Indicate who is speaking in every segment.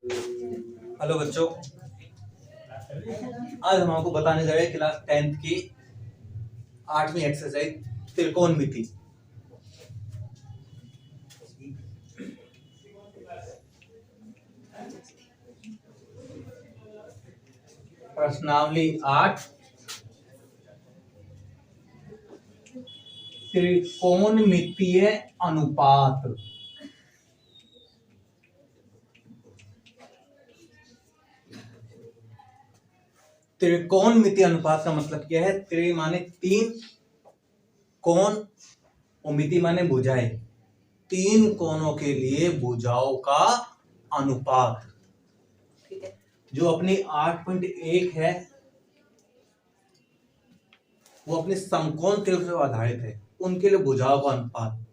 Speaker 1: Hello बच्चों, आज हम आपको बताने जा रहे हैं क्लास 10th की 8वीं एक्सरसाइज त्रिकोणमिति। प्रश्नावली 8 त्रिकोणमितीय अनुपात। त्रिकोणमितीय अनुपात का मतलब क्या है? त्रि माने तीन, कोण और मिति माने भुजाएं। तीन कोणों के लिए भुजाओं का अनुपात, ठीक है, जो अपनी 8.1 है वो अपने समकोण त्रिभुज पर आधारित है। उनके लिए भुजाओं का अनुपात,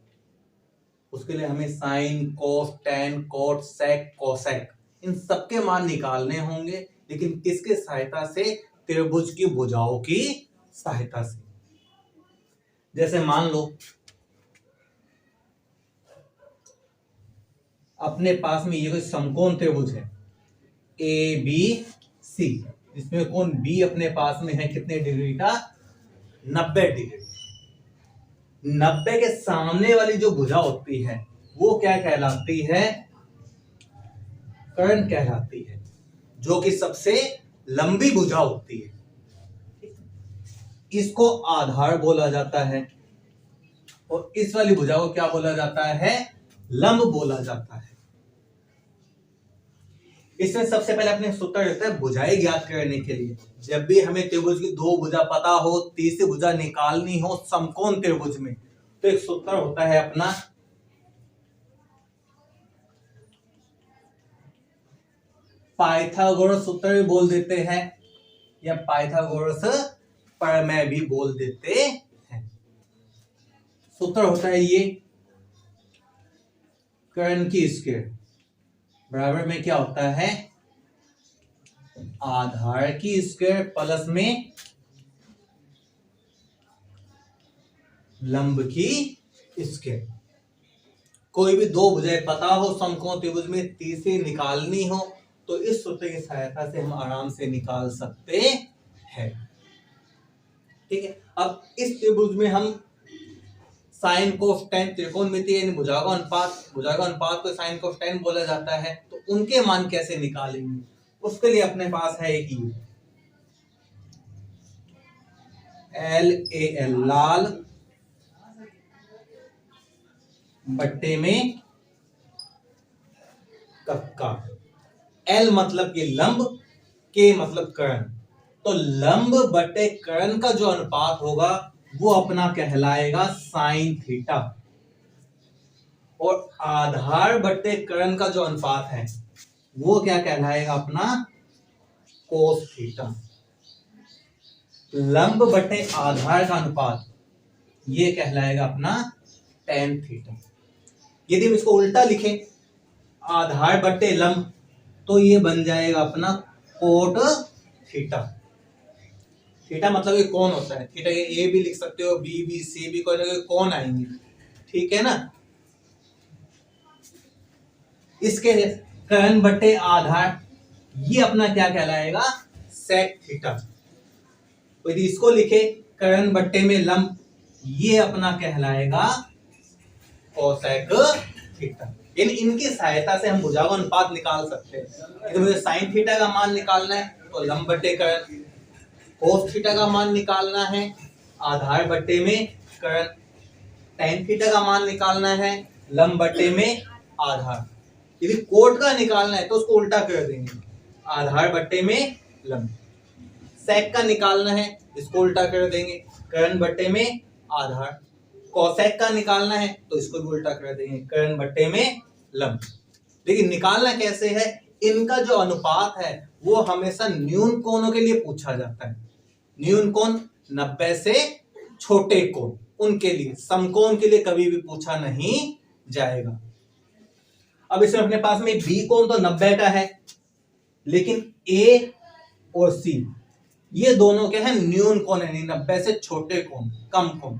Speaker 1: उसके लिए हमें साइन, कोस, टेन, कोट, सेक, कोसेक इन सबके मान निकालने होंगे, लेकिन किसके सहायता से? त्रिभुज की भुजाओं की सहायता से। जैसे मान लो अपने पास में ये कोई समकोण त्रिभुज है ए बी सी, जिसमें कोण बी अपने पास में है कितने डिग्री का? 90 डिग्री। 90 के सामने वाली जो भुजा होती है वो क्या कहलाती है? कर्ण कहलाती है, जो कि सबसे लंबी भुजा होती है। इसको आधार बोला जाता है और इस वाली भुजा को क्या बोला जाता है? लंब बोला जाता है। इसमें सबसे पहले अपने सूत्र रहता है भुजाएं ज्ञात करने के लिए। जब भी हमें त्रिभुज की दो भुजा पता हो, तीसरी भुजा निकालनी हो समकोण त्रिभुज में, तो एक सूत्र होता है अपना पाइथागोरस सूत्र भी बोल देते हैं या पाइथागोरस प्रमेय भी बोल देते हैं। सूत्र होता है ये कर्ण की स्क्वायर बराबर में क्या होता है? आधार की स्क्वायर प्लस में लंब की स्क्वायर। कोई भी दो भुजाएं पता हो समकोण त्रिभुज में, तीसरी निकालनी हो तो इस सूत्र की सहायता से हम आराम से निकाल सकते हैं। ठीक है, अब इस त्रिभुज में हम साइन कोस टेन त्रिकोणमिति यानी भुजाओं का अनुपात को साइन कोस टेन बोला जाता है, तो उनके मान कैसे निकालेंगे? उसके लिए अपने पास है एक LAL, लाल बट्टे में कक्का। L मतलब कि लंब, K मतलब कर्ण। तो लंब बटे कर्ण का जो अनुपात होगा वो अपना कहलाएगा साइन थीटा, और आधार बटे कर्ण का जो अनुपात है वो क्या कहलाएगा? अपना कोस थीटा। लंब बटे आधार का अनुपात ये कहलाएगा अपना टेन थीटा। यदि हम इसको उल्टा लिखें आधार बटे लंब, तो ये बन जाएगा अपना कोट थीटा। थीटा मतलब ये कौन होता है? थीटा ये ए भी लिख सकते हो, बी भी, सी भी, कोई ना कोई कौन आएंगे, ठीक है ना। इसके कर्ण बटे आधार ये अपना क्या कहलाएगा? Sec theta. तो यदि इसको लिखे कर्ण बट्टे में लंब, ये अपना कहलाएगा कोसेक थीटा। यानी इनकी सहायता से हम भुजाओं का अनुपात निकाल सकते हैं। यदि मुझे साइन थीटा का मान निकालना है तो लंब बट्टे कर्ण, कोस थीटा का मान निकालना है आधार बट्टे में कर्ण, टेन थीटा का मान निकालना है लंब बट्टे में आधार। यदि कोट का निकालना है तो उसको उल्टा कर देंगे, आधार बट्टे में लंब। सेक का निकालना है इसको उल्टा कर देंगे, कर्ण बट्टे में आधार। कोसेक का निकालना है तो इसको भी उल्टा कर देंगे, कर्ण बट्टे में लंब। लेकिन निकालना कैसे है? इनका जो अनुपात है वो हमेशा न्यून कोणों के लिए पूछा जाता है। न्यून कोण 90 से छोटे कोण, उनके लिए, समकोण के लिए कभी भी पूछा नहीं जाएगा। अब इसमें अपने पास में बी कोण तो 90 का है, लेकिन ए और सी ये दोनों क्या है? न्यून कोण है, 90 से छोटे कोण, कम कोण।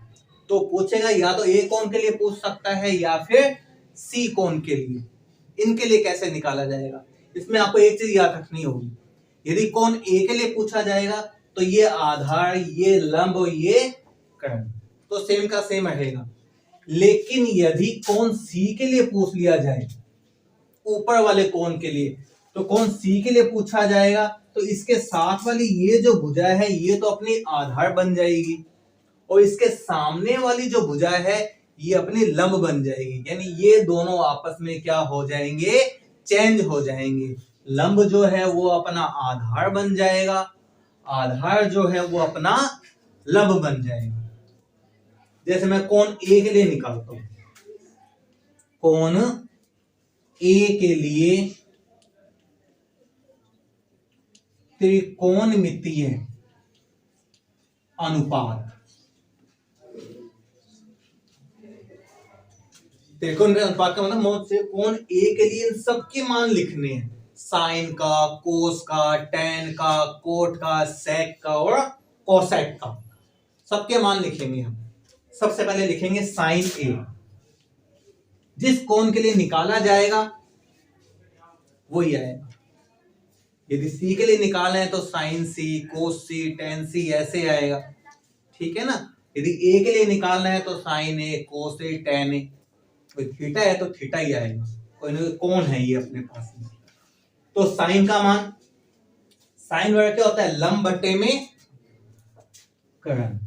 Speaker 1: तो पूछेगा या तो ए कोण के लिए पूछ सकता है या फिर सी कोण के लिए। इनके लिए कैसे निकाला जाएगा? इसमें आपको एक चीज याद रखनी होगी, यदि कोण ए के लिए पूछा जाएगा तो ये आधार, ये लंब और ये कर्ण तो सेम का सेम रहेगा। लेकिन यदि कोण सी के लिए पूछ लिया जाए, ऊपर वाले कोण के लिए, तो कोण सी के लिए पूछा जाएगा तो इसके साथ वाली ये जो भुजा है ये तो अपनी आधार बन जाएगी और इसके सामने वाली जो भुजा है ये अपनी लंब बन जाएगी। यानी ये दोनों आपस में क्या हो जाएंगे, चेंज हो जाएंगे। लंब जो है वो अपना आधार बन जाएगा, आधार जो है वो अपना लंब बन जाएगा। जैसे मैं कोण ए के लिए निकालता हूं, कोण ए के लिए त्रिकोणमितीय अनुपात, त्रिकोणमितीय अनुपात का मतलब मौत से कोण ए के लिए इन सबके मान लिखने हैं, साइन का, कोस का, टेन का, कोट का, सेक का और कोसेक का, सबके मान लिखेंगे हम। सबसे पहले लिखेंगे साइन ए, जिस कोण के लिए निकाला जाएगा वही आएगा। यदि सी के लिए निकालना है तो साइन सी, कोस सी, टेन सी ऐसे आएगा, ठीक है ना। यदि ए के लिए निकालना है तो साइन ए, कोस ए, टेन ए, कोई थीटा है तो थीटा ही आएगा, कोई ना कोण है ये अपने पास में। तो साइन का मान, साइन वर्ग क्या होता है, लंब बटे में कर्ण।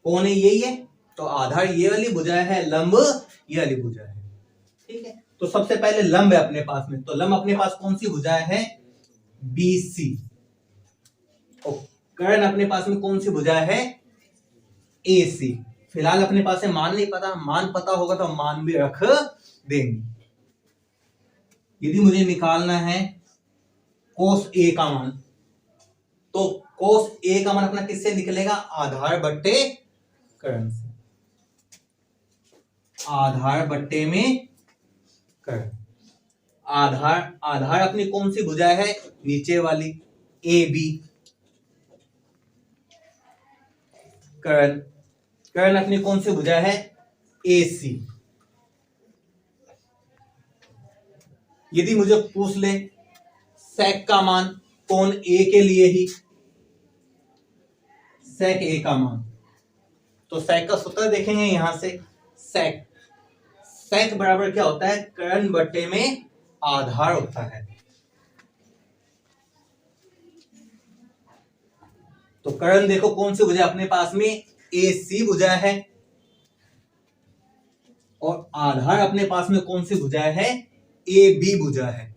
Speaker 1: कोण यही है तो आधार ये वाली भुजा है, लंब ये वाली भुजा है, ठीक है। तो सबसे पहले लंब है अपने पास में, तो लंब अपने पास कौन सी भुजा है, BC। और कर्ण अपने पास में कौन सी भुजा है, AC। फिलहाल अपने पास है मान नहीं पता, मान पता होगा तो मान भी रख देंगे। यदि मुझे निकालना है कोस A का मान, तो कोस A का मान अपना किससे निकलेगा, आधार बट्टे कर्ण से, आधार बट्टे में कर्ण। आधार अपनी कौन सी भुजा है, नीचे वाली AB। कर्ण अपनी कौन सी भुजा है, AC। यदि मुझे पूछ ले सेक का मान, कोण A के लिए ही सेक A का मान, तो सेक का सूत्र देखेंगे यहां से, सेक बराबर क्या होता है, कर्ण बट्टे में आधार होता है। तो कर्ण देखो कौन सी भुजा अपने पास में, AC भुजा है, और आधार अपने पास में कौन सी भुजा है, AB भुजा है।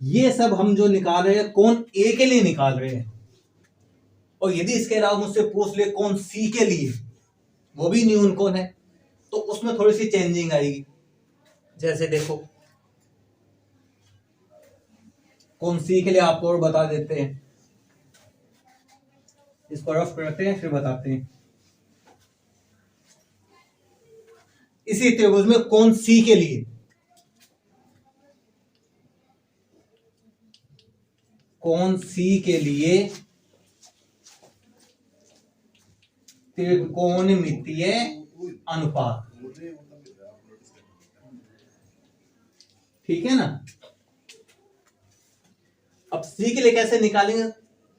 Speaker 1: ये सब हम जो निकाल रहे हैं कोण A के लिए निकाल रहे हैं। और यदि इसके अलावा मुझसे पूछ ले कोण C के लिए, वो भी न्यून कोण है, तो उसमें थोड़ी सी चेंजिंग आएगी। जैसे देखो कोण C के लिए आपको और बता देते हैं, इसको रफ करते हैं फिर बताते हैं। इसी त्रिभुज में कोण C के लिए, कोण C के लिए त्रिकोणमितीय अनुपात, ठीक है ना। अब C के लिए कैसे निकालेंगे,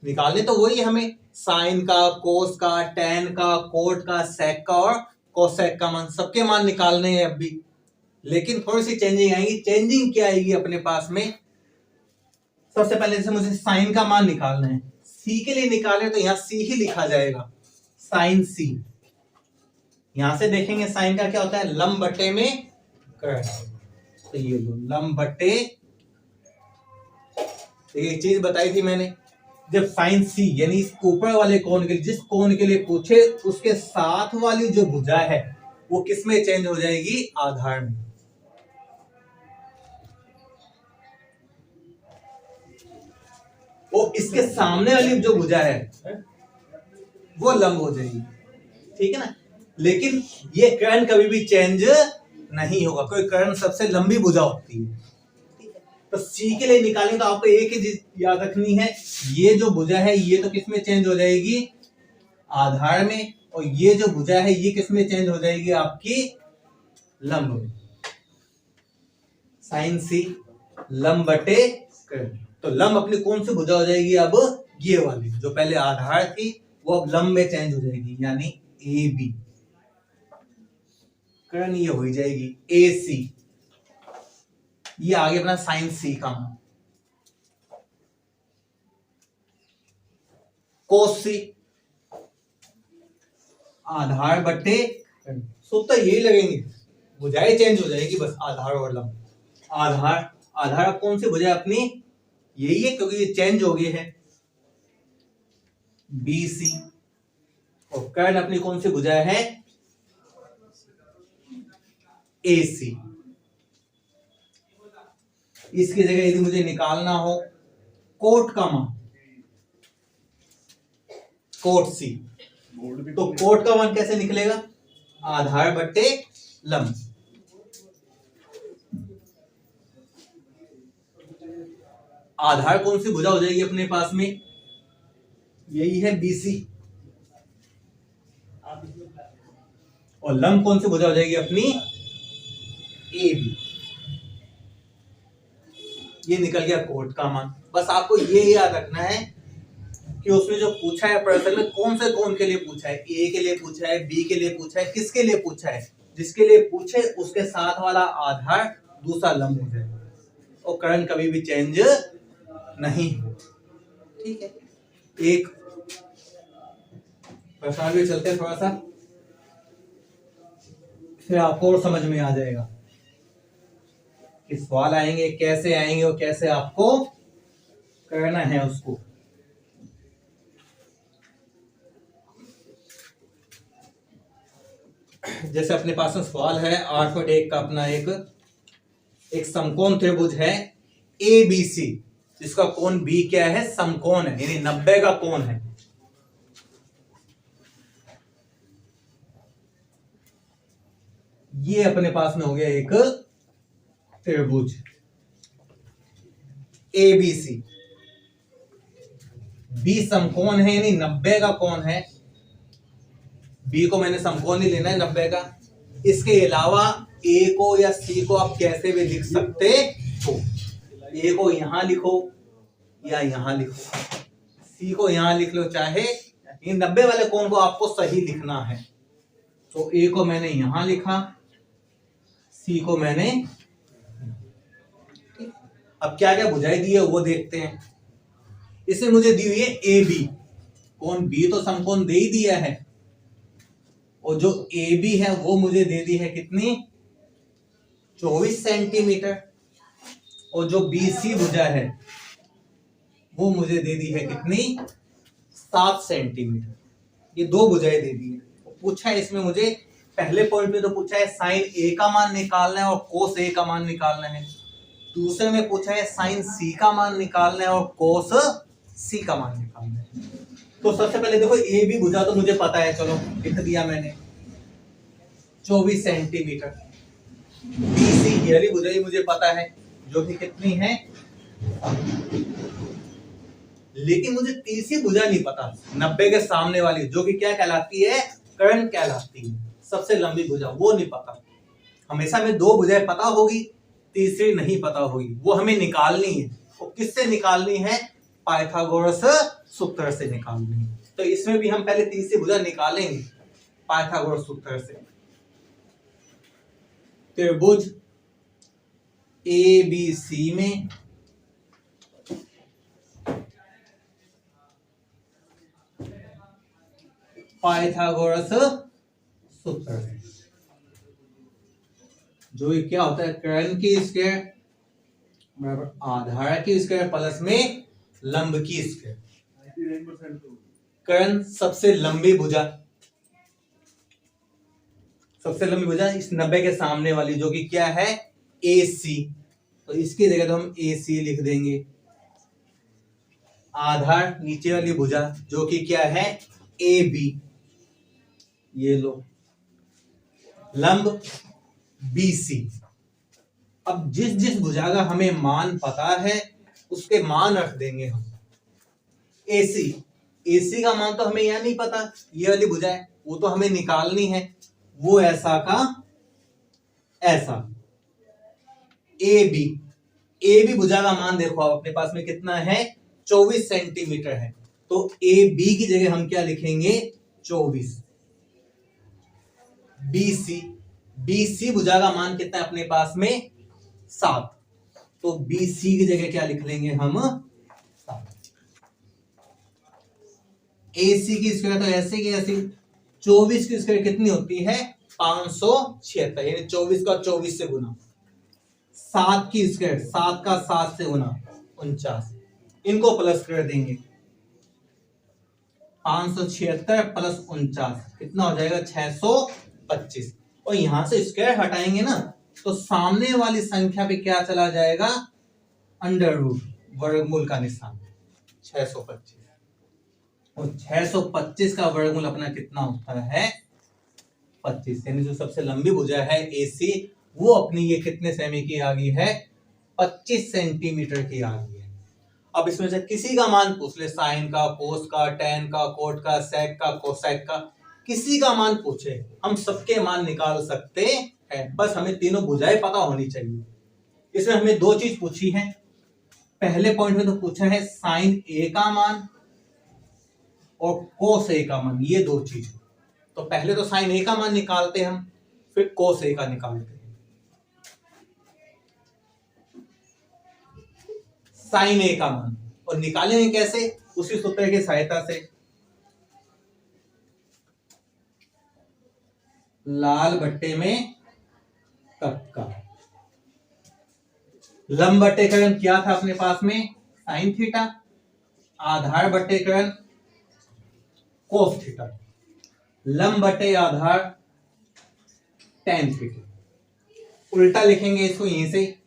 Speaker 1: निकालने तो वही हमें, साइन का, कोस का, टेन का, कोट का, सेक का और कोसेक का मान, सबके मान निकालने हैं अब भी। लेकिन थोड़ी सी चेंजिंग आएगी। चेंजिंग क्या आएगी अपने पास में, सबसे पहले जैसे मुझे साइन का मान निकालना है, C के लिए निकाले तो यहां C ही लिखा जाएगा, साइन C। यहां से देखेंगे साइन का क्या होता है, लंब बट्टे में कर्ण। तो ये लो लंब बट्टे, एक चीज बताई थी मैंने, जब साइन C यानी इस ऊपर वाले कोण के लिए, जिस कोण के लिए पूछे उसके साथ वाली जो भुजा है वो किस में चेंज हो जाएगी, आधार में। वो इसके सामने वाली जो भुजा है वो लंब हो जाएगी, ठीक है ना। लेकिन ये कर्ण कभी भी चेंज नहीं होगा, कोई कर्ण सबसे लंबी भुजा होती है। तो C के लिए निकालेंगे तो आपको एक ही चीज याद रखनी है, ये जो भुजा है ये तो किस में चेंज हो जाएगी, आधार में, और ये जो भुजा है ये किस में चेंज हो जाएगी, आपकी लंब में। साइन सी लंब बटे कर्ण। तो लंब अपनी कौन सी भुजा हो जाएगी अब, ये वाली जो पहले आधार थी वो अब लंब में चेंज हो जाएगी, यानी ए बी। कर्ण ये हो जाएगी ए सी, ये आगे अपना साइन सी का मान, कोस सी आधार बटे कर्ण। सूत्र तो यही लगेंगे, भुजाएं चेंज हो जाएगी बस, आधार और लंब। आधार आधार अब कौन सी भुजा अपनी, यही है क्योंकि ये चेंज हो गई है, बी सी। और कर्ण अपनी कौन सी भुजा है, ए सी। इसकी जगह यदि मुझे निकालना हो कोट का मान, कोट सी, तो कोट का मान कैसे निकलेगा, आधार बटे लंब। आधार कौन सी भुजा हो जाएगी अपने पास में, यही है बीसी, और लंब कौन सी भुजा हो जाएगी अपनी, ए बी। ये निकल गया कोट का मान। बस आपको ये याद रखना है कि उसमें जो पूछा है प्रश्न में कौन से कोण के लिए पूछा है, ए के लिए पूछा है, बी के लिए पूछा है, किसके लिए पूछा है, जिसके लिए पूछे उसके साथ वाला आधार दूसरा लंब हो जाएगा, और कर्ण कभी भी चेंज नहीं हो। ठीक है, एक प्रश्न भी चलते हैं थोड़ा सा, फिर आपको और समझ में आ जाएगा कि सवाल आएंगे कैसे आएंगे और कैसे आपको करना है उसको। जैसे अपने पास में सवाल है 8.1 का अपना एक समकोण त्रिभुज है ए बी सी, जिसका कोण बी क्या है, समकोण है, यानी 90 का कोण है। ये अपने पास में हो गया एक त्रिभुज ए बी सी, बी समकोण है यानी 90 का कोण है, बी को मैंने समकोण ही लेना है 90 का। इसके अलावा ए को या सी को आप कैसे भी लिख सकते हो, ए को यहां लिखो या यहां लिखो, सी को यहां लिख लो, चाहे इन 90 वाले कोण को आपको सही लिखना है। तो ए को मैंने यहां लिखा, सी को मैंने, अब क्या क्या भुजाएं दी है वो देखते हैं। इसमें मुझे दी हुई है ए बी, कोण बी तो समकोण दे ही दिया है, और जो ए बी है वो मुझे दे दी है कितनी, 24 सेंटीमीटर, और जो बी सी भुजा है वो मुझे दे दी है कितनी, 7 सेंटीमीटर। ये दो भुजाएं दे दी है। पूछा है इसमें मुझे पहले पॉइंट में तो पूछा है साइन ए का मान निकालना है और कोस ए का मान निकालना है, दूसरे में पूछा है साइन सी का मान निकालना है और कोस सी का मान निकालना है। तो सबसे पहले देखो ए बी भुजा तो मुझे पता है, चलो लिख दिया मैंने 24 सेंटीमीटर। बी सी ये वाली भुजा ही मुझे पता है जो कि कितनी है, लेकिन मुझे तीसरी भुजा नहीं पता 90 के सामने वाली, जो कि क्या कहलाती है, कर्ण कहलाती है, सबसे लंबी भुजा, वो नहीं पता। हमेशा में दो भुजाएं पता होगी, तीसरी नहीं पता होगी, वो हमें निकालनी है। वो किससे निकालनी है, पाइथागोरस सूत्र से निकालनी है। तो इसमें भी हम पहले तीसरी भुजा निकालेंगे पाइथागोरस सूत्र से। त्रिभुज ए बी सी में पाइथागोरस सूत्र से, जो क्या होता है, कर्ण की स्क्वायर बराबर आधार की स्क्वायर प्लस में लंब की स्क्वायर। कर्ण सबसे लंबी भुजा, सबसे लंबी भुजा इस 90 के सामने वाली, जो कि क्या है, ए सी। तो इसकी जगह तो हम ए सी लिख देंगे। आधार नीचे वाली भुजा जो कि क्या है, ए बी, ये लो। लंब बी सी। अब जिस जिस भुजा का हमें मान पता है उसके मान रख देंगे हम। एसी, एसी का मान तो हमें यहां नहीं पता, ये वाली भुजा है वो तो हमें निकालनी है, वो ऐसा का ऐसा। ए बी भुजा का मान देखो आप अपने पास में कितना है, 24 सेंटीमीटर है। तो ए बी की जगह हम क्या लिखेंगे, 24। बी सी भुजा का मान कितना है अपने पास में, 7। तो बी सी की जगह क्या लिख लेंगे हम, 7। ए सी की स्क्वायर तो ऐसे की ऐसे, 24 की स्क्वायर कितनी होती है, 576, यानी 24 का 24 से गुना, 7 की स्क्वायर 7 का 7 से गुना 49। इनको प्लस कर देंगे, 576 प्लस 49 कितना हो जाएगा, 625। और यहां से स्क्वायर हटाएंगे ना, तो सामने वाली संख्या पे क्या चला जाएगा, अंडर रूट, वर्गमूल का निशान, 625। और 625 का वर्गमूल अपना कितना होता है, 25। यानी जो सबसे लंबी भुजा है AC, वो अपनी ये कितने सेमी की आ गई है, 25 सेंटीमीटर की आ गई है। अब इसमें से किसी का मान पूछ ले, साइन का, कोस का, टेन का, कोट का, सेक का, कोसेक का, किसी का मान पूछे, हम सबके मान निकाल सकते हैं। बस हमें तीनों भुजाएं पता होनी चाहिए। इसमें हमें दो चीज पूछी है। पहले पॉइंट में तो पूछा है साइन ए का मान और कोस ए का मान, ये दो चीज। तो पहले तो साइन ए का मान निकालते हैं हम, फिर कोस ए का निकालते हैं। साइन ए का मान, और निकालेंगे कैसे, उसी सूत्र की सहायता से। लाल बट्टे में कक्का, लंब बट्टेकरण क्या था अपने पास में, साइन थीटा, आधार बट्टेकरण कोस थीटा, लंब बटे आधार टेन थीटा। उल्टा लिखेंगे इसको यहीं से,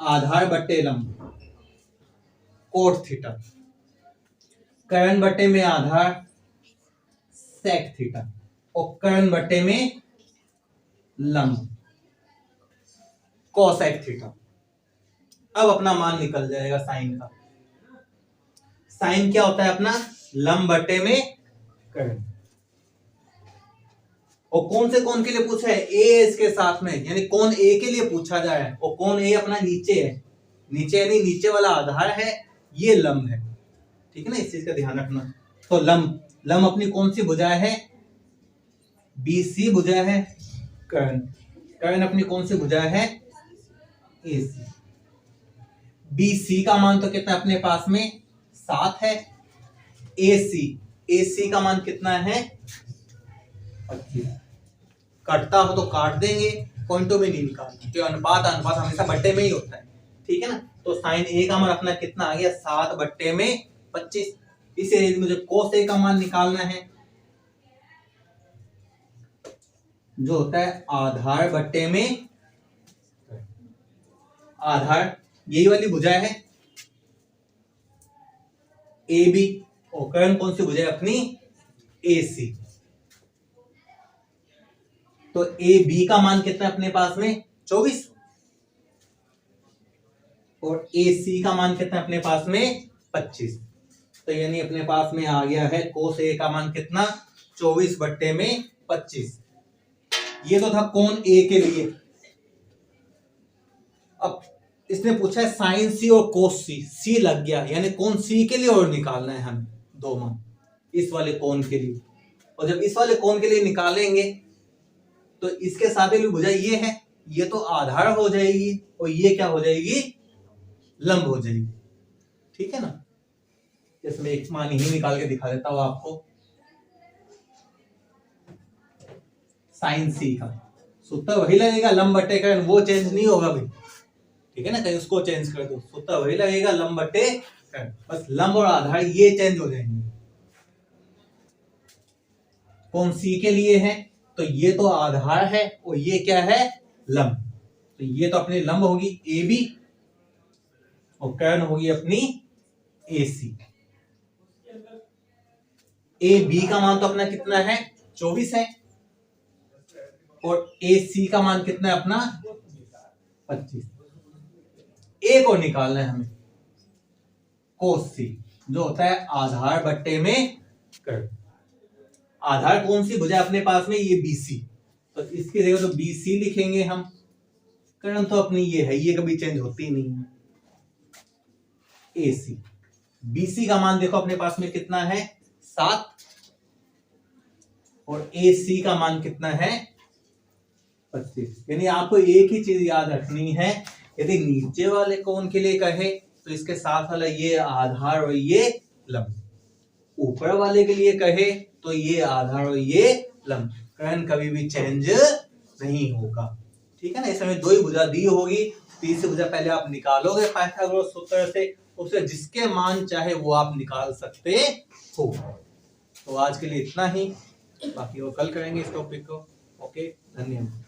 Speaker 1: आधार बट्टे लंब कोट थीटा, कर्ण बट्टे में आधार सेक थीटा, और कर्ण बट्टे में लंब कोसेक थीटा। अब अपना मान निकल जाएगा साइन का। साइन क्या होता है अपना, लंब बट्टे में कर्ण। और कौन से कोण के लिए पूछा है, ए इसके साथ में, यानी कोण ए के लिए पूछा जा रहा है। और कोण ए अपना नीचे है, नीचे यानी नीचे वाला आधार है, ये लंब है, ठीक है ना, इस चीज का ध्यान रखना। तो लंब अपनी कौन सी भुजा है, BC भुजा है, कर्ण अपनी कौन सी भुजा है, AC। BC का मान तो कितना अपने पास में 7 है, AC का मान कितना है 25। कटता हो तो काट देंगे, पॉइंटों में नहीं निकालना, क्यों, अनुपात हमेशा बट्टे में ही होता है, ठीक है ना। तो साइन ए का मान अपना कितना आ गया, 7 बट्टे में 25। इसे मुझे कोस ए का मान निकालना है, जो होता है आधार बट्टे में आधार, यही वाली भुजा है AB, और कर्ण कौन सी भुजा है अपनी, AC। तो AB का मान कितना अपने पास में 24, और AC का मान कितना अपने पास में 25। तो यानी अपने पास में आ गया है कोस ए का मान कितना, 24 बट्टे में 25। ये तो था कोण ए के लिए। अब इसने पूछा है साइन सी और कोस सी लग गया, यानी कोण सी के लिए और निकालना है हमें दो मान, इस वाले कोण के लिए। और जब इस वाले कोण के लिए निकालेंगे तो इसके साथ ही भुजा ये है, ये तो आधार हो जाएगी, और ये क्या हो जाएगी, लंब हो जाएगी, ठीक है ना। इसमें एक मान ही निकाल के दिखा देता हूं आपको। साइन सी का सूत्र वही लगेगा, लंब बट्टे कर्ण, वो चेंज नहीं होगा भाई, ठीक है ना, कहीं उसको चेंज कर दो, सूत्र वही लगेगा, लंब बट्टे कर्ण, बस लंब और आधार ये चेंज हो जाएंगे। कौन सी के लिए है, तो ये तो आधार है और ये क्या है, लंब। तो ये तो अपनी लंब होगी AB, और कर्ण होगी अपनी AC। AB का मान तो अपना कितना है 24 है, और AC का मान कितना है अपना 25। A को निकालना है हमें, कोस C, जो होता है आधार बट्टे में कर्ण। आधार कौन सी भुजा अपने पास में, ये BC, तो इसकी जगह तो BC लिखेंगे हम, करण तो अपनी ये है, ये कभी चेंज होती नहीं है। AC BC का मान देखो अपने पास में कितना है 7 और AC का मान कितना है 25। यानी आपको एक ही चीज याद रखनी है, यदि नीचे वाले कोण के लिए कहे तो इसके साथ वाला ये आधार और ये लंब, ऊपर वाले के लिए कहे तो ये आधार और ये लंब, कर्ण कभी भी चेंज नहीं होगा। ठीक है ना, इसमें दो ही भुजा दी होगी, तीसरी भुजा पहले आप निकालोगे पाइथागोरस सूत्र से, उसे जिसके मान चाहे वो आप निकाल सकते हो। तो आज के लिए इतना ही, बाकी वो कल करेंगे इस टॉपिक को। ओके, धन्यवाद।